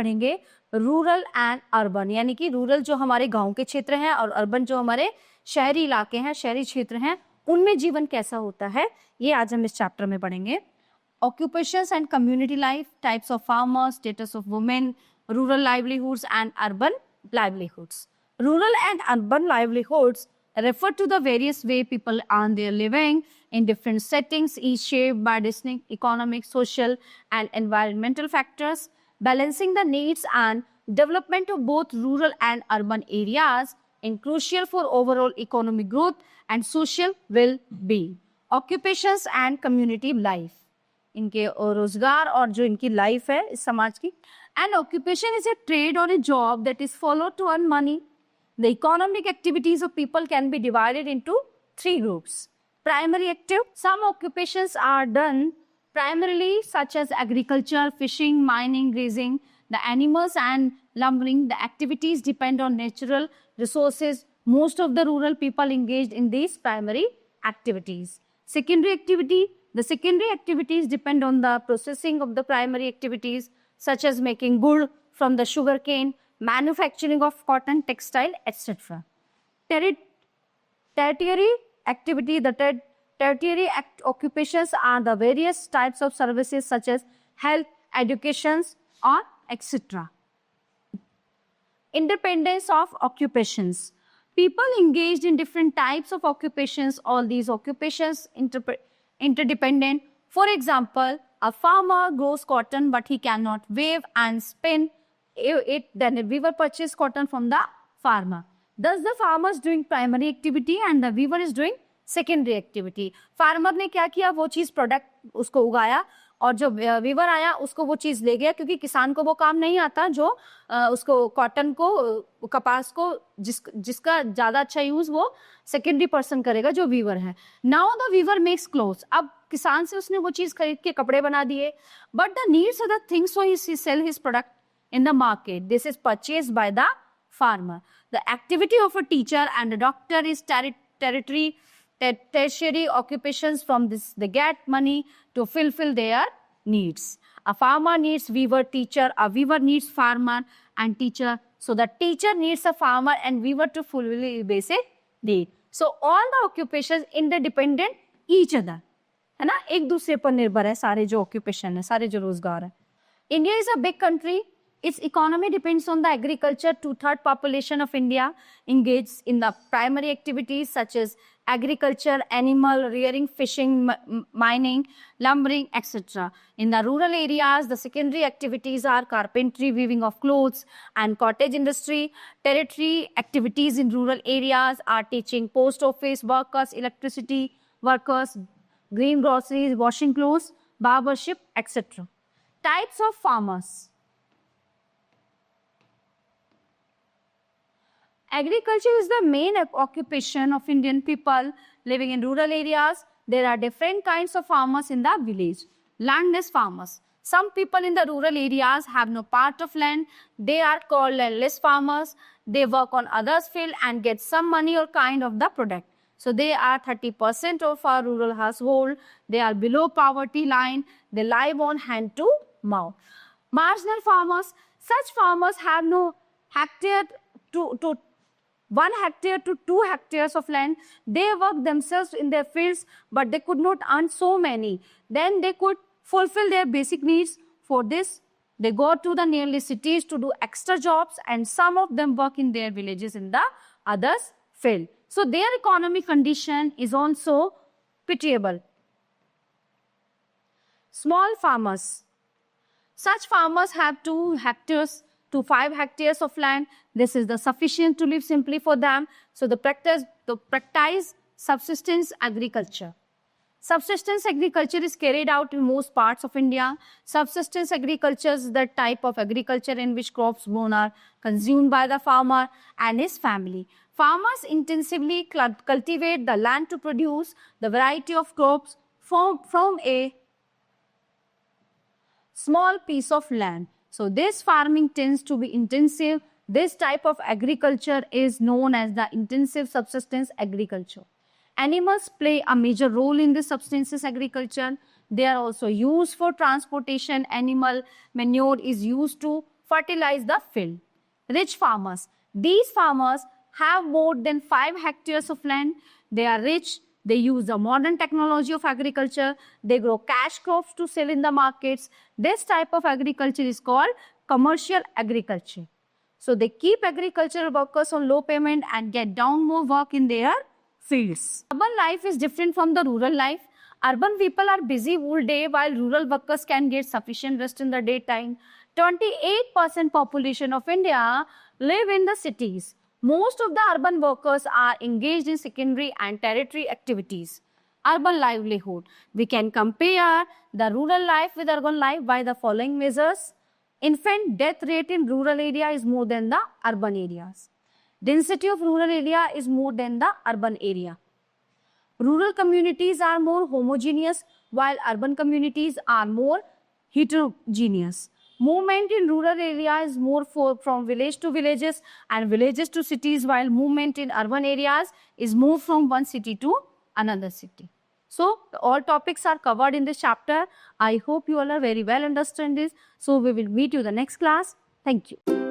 पढ़ेंगे rural and urban, यानी कि रूरल जो हमारे गांव के क्षेत्र हैं और अर्बन जो हमारे शहरी इलाके हैं, शहरी क्षेत्र हैं, उनमें जीवन कैसा होता है, ये आज हम इस चैप्टर में पढ़ेंगे। Occupations and community life, types of farmers, status of women, rural livelihoods and urban livelihoods. Rural and urban livelihoods refer to the various way people earn their living in different settings, each shaped by distinct economic, social and environmental factors. Balancing the needs and development of both rural and urban areas is crucial for overall economic growth and social well-being. Occupations and community life. इनके रोजगार और जो इनकी life है इस समाज की। An occupation is a trade और a job that is followed to earn money. The economic activities of people can be divided into 3 groups. Primary active, some occupations are done primarily such as agriculture, fishing, mining, grazing, the animals and lumbering. The activities depend on natural resources. Most of the rural people engaged in these primary activities. Secondary activity, the secondary activities depend on the processing of the primary activities such as making wood from the sugar cane, manufacturing of cotton, textile, etc. Tertiary activity, the tertiary occupations are the various types of services such as health, education, or etc. Independence of occupations. People engaged in different types of occupations, all these occupations interdependent. For example, a farmer grows cotton but he cannot weave and spin it, then a weaver purchases cotton from the farmer. Thus the farmer is doing primary activity and the weaver is doing secondary activity. Farmer ने क्या किया, वो चीज product उसको उगाया और जो Weaver आया उसको वो चीज ले गया, क्योंकि किसान को वो काम नहीं आता जो उसको कॉटन को, कपास को जिसका ज्यादा अच्छा यूज वो सेकेंडरी पर्सन करेगा जो वीवर है। Now the weaver makes clothes, अब किसान से उसने वो चीज खरीद के कपड़े बना दिए, but the needs of the things so he sell his product in the market, this is purchase by the farmer. The activity of a teacher and a doctor is tertiary occupations. From this they get money to fulfill their needs. A farmer needs weaver, teacher, a weaver needs farmer and teacher. So the teacher needs a farmer and weaver to fulfill basic need. So all the occupations interdependent each other, है ना, एक दूसरे पर निर्भर है सारे जो occupation है, सारे जो रोजगार है। India is a big country. Its economy depends on the agriculture. 2/3 population of India engages in the primary activities such as agriculture, animal rearing, fishing, mining, lumbering, etc. In the rural areas, the secondary activities are carpentry, weaving of clothes, and cottage industry. Tertiary activities in rural areas are teaching, post office workers, electricity workers, green groceries, washing clothes, barbership, etc. Types of farmers. Agriculture is the main occupation of Indian people living in rural areas. There are different kinds of farmers in the village. Landless farmers. Some people in the rural areas have no part of land. They are called landless farmers. They work on others' field and get some money or kind of the product. So they are 30% of our rural household. They are below poverty line. They live on hand to mouth. Marginal farmers. Such farmers have no hectare to 1 hectare to 2 hectares of land. They work themselves in their fields, but they could not earn so many. Then they could fulfill their basic needs. For this, they go to the nearby cities to do extra jobs, and some of them work in their villages in the others' field. So their economic condition is also pitiable. Small farmers. Such farmers have 2 hectares to 5 hectares of land. This is the sufficient to live simply for them. So the practice subsistence agriculture. Subsistence agriculture is carried out in most parts of India. Subsistence agriculture is the type of agriculture in which crops grown are consumed by the farmer and his family. Farmers intensively cultivate the land to produce the variety of crops from a small piece of land. So this farming tends to be intensive. This type of agriculture is known as the intensive subsistence agriculture. Animals play a major role in this subsistence agriculture. They are also used for transportation. Animal manure is used to fertilize the field. Rich farmers. These farmers have more than 5 hectares of land. They are rich. They use the modern technology of agriculture. They grow cash crops to sell in the markets. This type of agriculture is called commercial agriculture. So they keep agricultural workers on low payment and get down more work in their fields. Urban life is different from the rural life. Urban people are busy all day while rural workers can get sufficient rest in the daytime. 28% population of India live in the cities. Most of the urban workers are engaged in secondary and tertiary activities. Urban livelihood. We can compare the rural life with urban life by the following measures. Infant death rate in rural area is more than the urban areas. Density of rural area is more than the urban area. Rural communities are more homogeneous while urban communities are more heterogeneous. Movement in rural area is more from village to villages and villages to cities, while movement in urban areas is more from one city to another city. So all topics are covered in this chapter. I hope you all are very well understand this. So we will meet you the next class. Thank you.